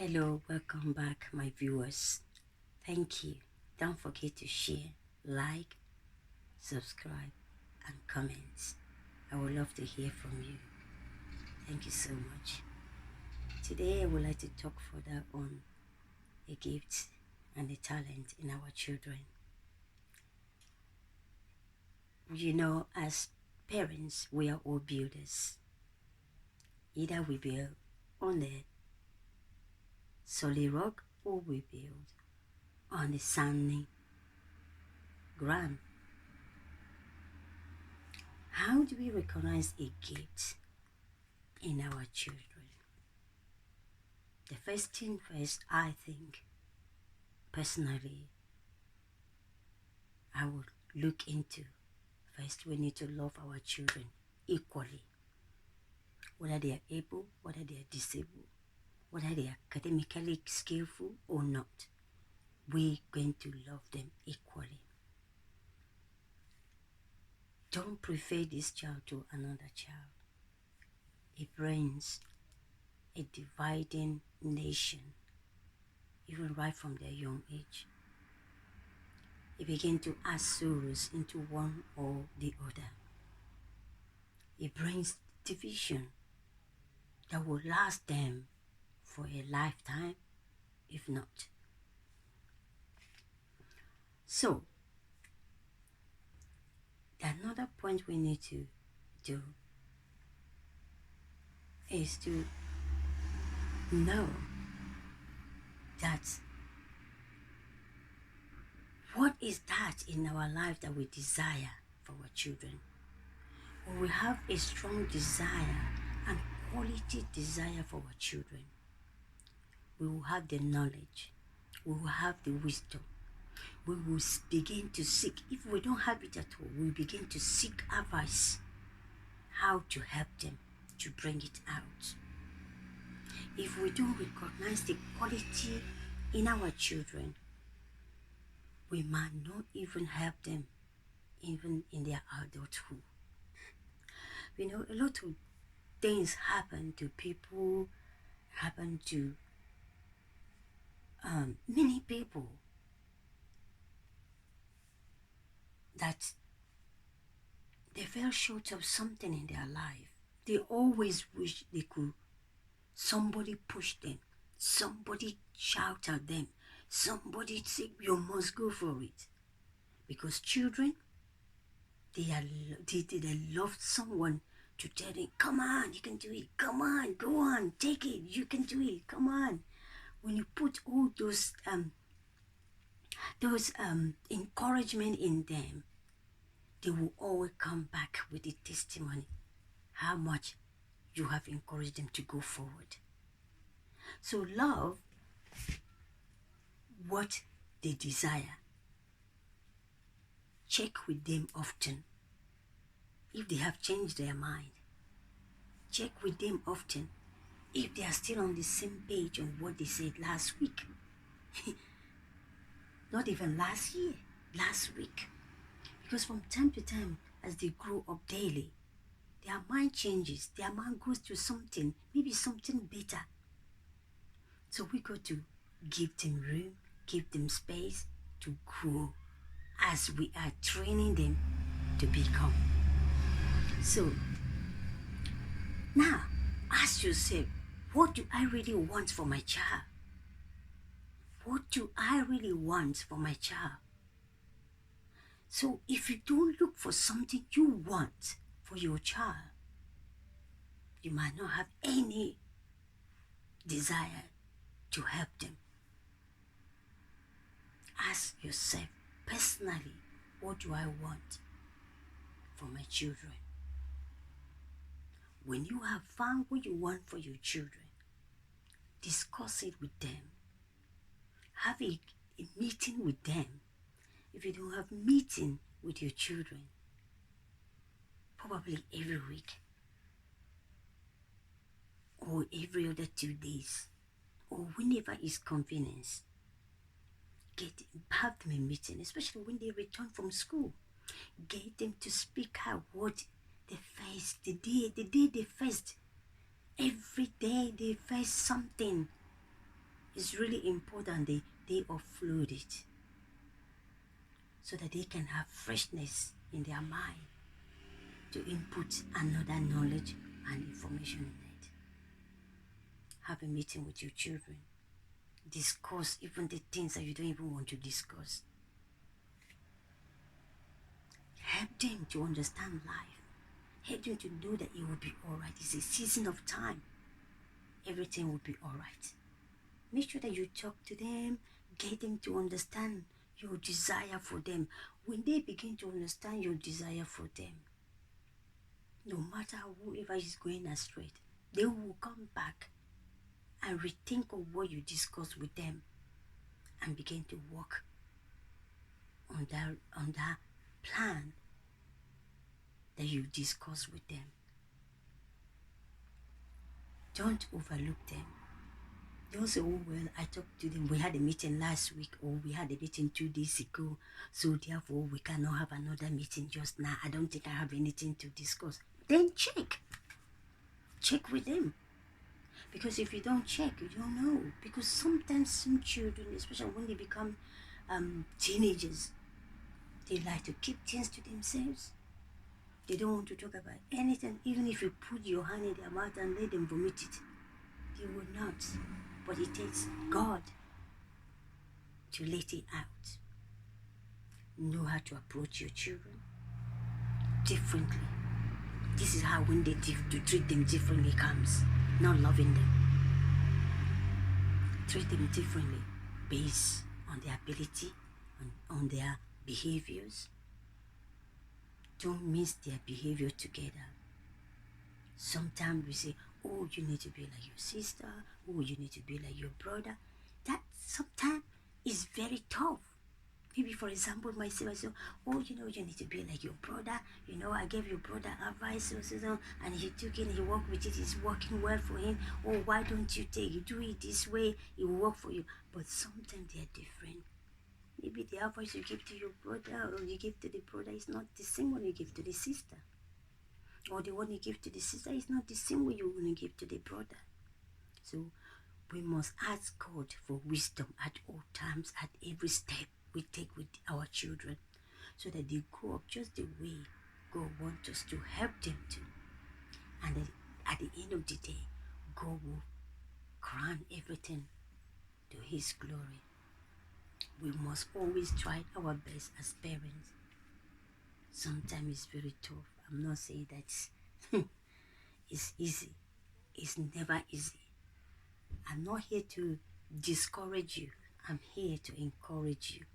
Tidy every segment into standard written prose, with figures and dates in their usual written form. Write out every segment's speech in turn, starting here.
Hello, welcome back, my viewers. Thank you. Don't forget to share, like, subscribe, and comment. I would love to hear from you. Thank you so much. Today, I would like to talk further on a gift and a talent in our children. You know, as parents, we are all builders. Either we build on a solid rock or we build on a sandy ground. How do we recognize a gift in our children? The first thing first, I think, personally, I would look into. First, we need to love our children equally. Whether they are able, whether they are disabled, whether they are academically skillful or not, we're going to love them equally. Don't prefer this child to another child. It brings a dividing nation, even right from their young age. It begins to add sorrows into one or the other. It brings division that will last them for a lifetime, if not. So, another point we need to do is to know that what is that in our life that we desire for our children. When we have a strong desire and quality desire for our children, we will have the knowledge, we will have the wisdom, we will begin to seek. If we don't have it at all, we will begin to seek advice how to help them to bring it out. If we don't recognize the quality in our children, we might not even help them even in their adulthood. You know, a lot of things happen to people, happen to many people, that they fell short of something in their life. They always wish they could, somebody push them, somebody shout at them, somebody say, you must go for it. Because children, they love someone to tell them, come on, you can do it, come on, go on, take it, you can do it, come on. When you put all those encouragement in them, they will always come back with the testimony how much you have encouraged them to go forward. So love what they desire. Check with them often. If they have changed their mind, check with them often. If they are still on the same page on what they said last week, not even last year, last week. Because from time to time, as they grow up daily, their mind changes, their mind goes to something, maybe something better. So we got to give them room, give them space to grow as we are training them to become. So now ask yourself, what do I really want for my child? What do I really want for my child? So if you don't look for something you want for your child, you might not have any desire to help them. Ask yourself, personally, what do I want for my children? When you have found what you want for your children, discuss it with them. Have a meeting with them. If you don't have meeting with your children, probably every week or every other 2 days or whenever it's convenient, have them a meeting, especially when they return from school. Get them to speak out what they face, the day they faced. Every day they face something It's really important they offload it so that they can have freshness in their mind to input another knowledge and information in it. Have a meeting with your children. Discuss even the things that you don't even want to discuss. Help them to understand life. Help them to know that it will be alright. It's a season of time. Everything will be alright. Make sure that you talk to them, get them to understand your desire for them. When they begin to understand your desire for them, no matter whoever is going astray, they will come back and rethink of what you discussed with them and begin to work on that plan that you discussed with them. Don't overlook them. Don't say, oh, well, I talked to them. We had a meeting last week, or we had a meeting 2 days ago, so therefore we cannot have another meeting just now. I don't think I have anything to discuss. Then check. Check with them. Because if you don't check, you don't know. Because sometimes some children, especially when they become teenagers, they like to keep things to themselves. They don't want to talk about anything. Even if you put your hand in their mouth and let them vomit it, they will not. But it takes God to let it out. Know how to approach your children differently. This is how when they to treat them differently comes. Not loving them. Treat them differently based on their ability, on their behaviors. Don't mix their behavior together. Sometimes we say, oh, you need to be like your sister. Oh, you need to be like your brother. That sometimes is very tough. Maybe, for example, myself, I say, oh, you need to be like your brother. I gave your brother advice, and he took it, he worked with it, it's working well for him. Oh, why don't you do it this way? It will work for you. But sometimes they are different. Maybe the advice you give to your brother or you give to the brother is not the same one you give to the sister. Or the one you give to the sister is not the same way you're going to give to the brother. So we must ask God for wisdom at all times, at every step we take with our children, so that they grow up just the way God wants us to help them to. And then at the end of the day, God will crown everything to His glory. We must always try our best as parents. Sometimes it's very tough. I'm not saying that it's easy. It's never easy. I'm not here to discourage you. I'm here to encourage you.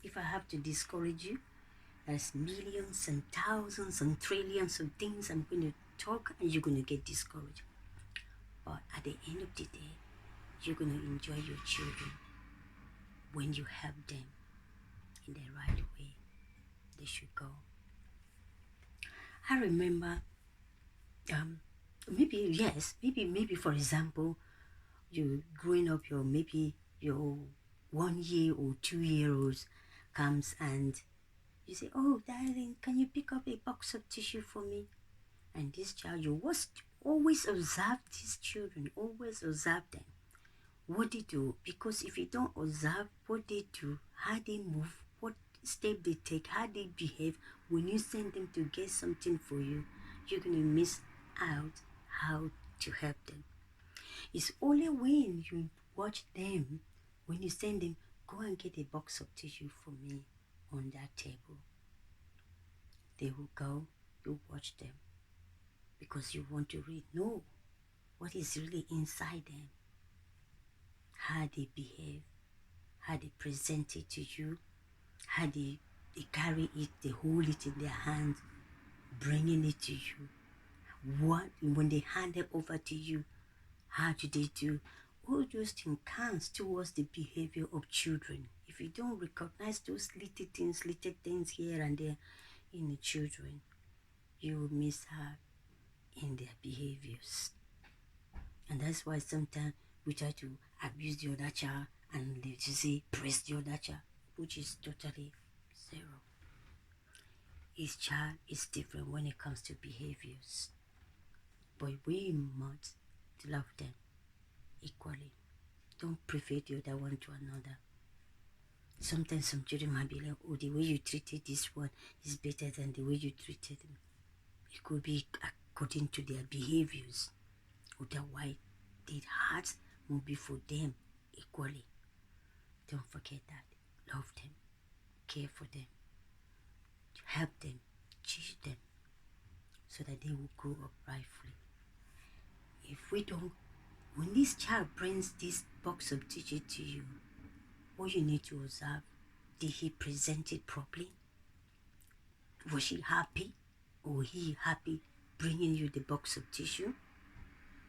If I have to discourage you, there's millions and thousands and trillions of things I'm going to talk and you're going to get discouraged. But at the end of the day, you're going to enjoy your children when you help them in the right way they should go. I remember, maybe for example, you growing up, your 1 year or 2 year olds comes and you say, oh darling, can you pick up a box of tissue for me? And this child, you must always observe these children, always observe them, what they do. Because if you don't observe what they do, how they move, what step they take, how they behave, when you send them to get something for you, you're going to miss out how to help them. It's only when you watch them, when you send them, go and get a box of tissue for me on that table. They will go, you watch them, because you want to know what is really inside them, how they behave, how they present it to you, how they carry it, they hold it in their hands, bringing it to you. When they hand it over to you, how do they do? All those things counts towards the behavior of children. If you don't recognize those little things here and there in the children, you will miss out in their behaviors. And that's why sometimes we try to abuse the other child and they just say praise the other child, which is totally zero. Each child is different when it comes to behaviors, but we must love them equally. Don't prefer the other one to another. Sometimes some children might be like, oh, the way you treated this one is better than the way you treated them. It could be according to their behaviors. Otherwise, their hearts will be for them equally. Don't forget that. Love them. Care for them. Help them. Teach them. So that they will grow up rightfully. If we don't, when this child brings this box of digits to you, all you need to observe, did he present it properly? Was she happy? Or he happy bringing you the box of tissue?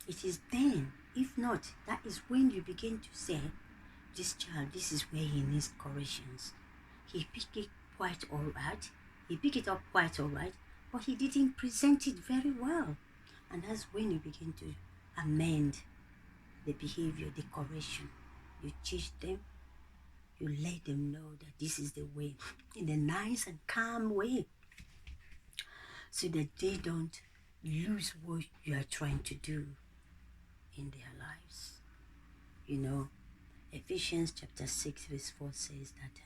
It is then, if not, that is when you begin to say, this child, this is where he needs corrections. He picked it quite alright. He picked it up quite alright, but he didn't present it very well. And that's when you begin to amend the behavior, the correction. You teach them, you let them know that this is the way, in a nice and calm way, so that they don't lose what you are trying to do in their lives. You know, Ephesians chapter 6 verse 4 says that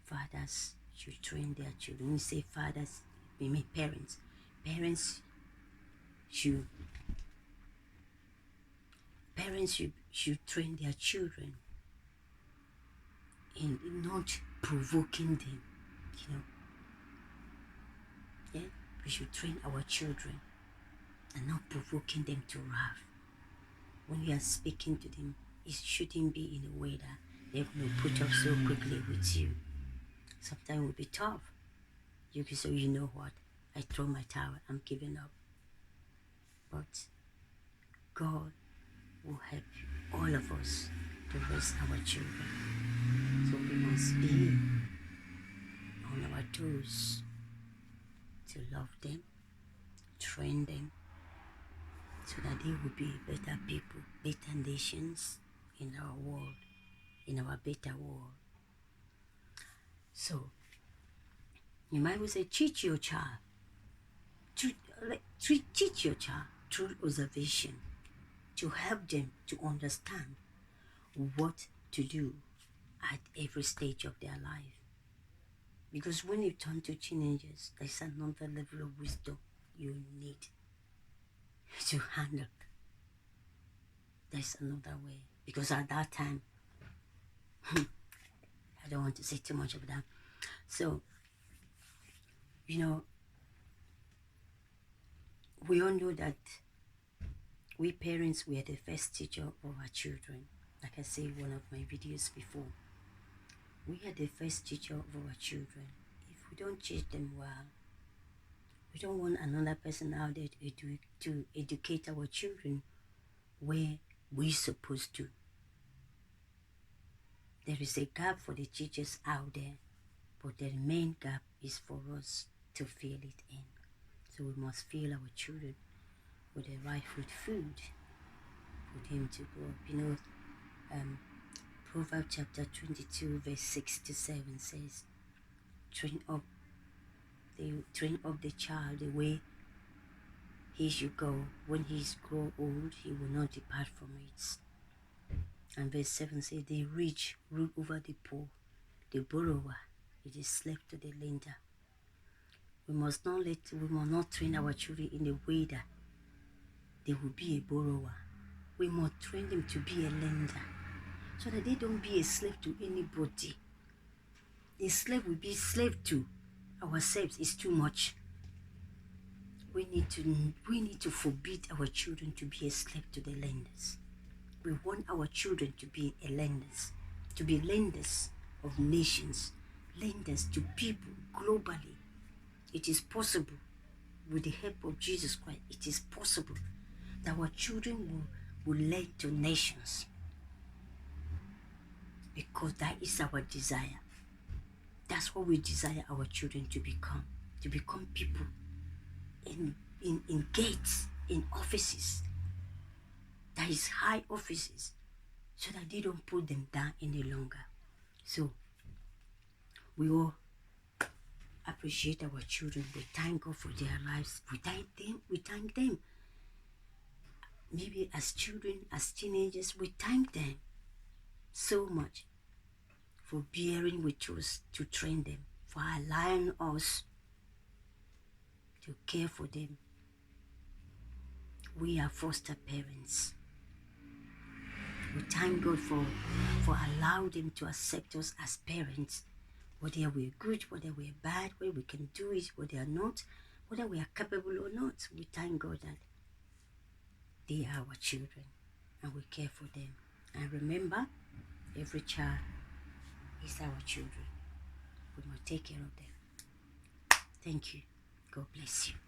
fathers should train their children. When you say fathers, we mean parents. Parents should train their children in not provoking them, you know. Yeah, we should train our children and not provoking them to wrath. When you are speaking to them, it shouldn't be in a way that they're going to put up so quickly with you. Sometimes it will be tough. You can say, you know what, I throw my towel, I'm giving up. But God will help all of us to raise our children. So we must be on our toes to love them, train them, so that they will be better people, better nations in our world, in our better world. So, you might well say, teach your child. Teach your child through observation to help them to understand what to do at every stage of their life. Because when you turn to teenagers, there's another level of wisdom you need to handle. There's another way. Because at that time, I don't want to say too much of that. So, you know, we all know that we parents, we are the first teacher of our children. Like I said in one of my videos before, we are the first teacher of our children. If we don't teach them well, we don't want another person out there to educate our children where we're supposed to. There is a gap for the teachers out there, but the main gap is for us to fill it in. So we must fill our children with the right food for them to grow up. You know, Proverbs chapter 22 verse 6 to 7 says, train up the child the way he should go. When he grow old, he will not depart from it. And verse 7 says, the rich rule over the poor, the borrower, it is slave to the lender. We must not train our children in the way that they will be a borrower. We must train them to be a lender, so that they don't be a slave to anybody. The slave will be slave to ourselves. Is too much. We need to forbid our children to be a slave to the lenders. We want our children to be lenders of nations, lenders to people globally. It is possible. With the help of Jesus Christ, it is possible that our children will lend to nations, because that is our desire. That's what we desire our children to become people in gates, in offices, that is high offices, so that they don't put them down any longer. So we all appreciate our children. We thank God for their lives. We thank them. maybe as children, as teenagers, we thank them so much for bearing with us to train them, for allowing us to care for them. We are foster parents. We thank God for allowing them to accept us as parents, whether we're good, whether we're bad, whether we can do it, whether not, whether we are capable or not. We thank God that they are our children and we care for them. And remember, every child is our children. We must take care of them. Thank you. God bless you.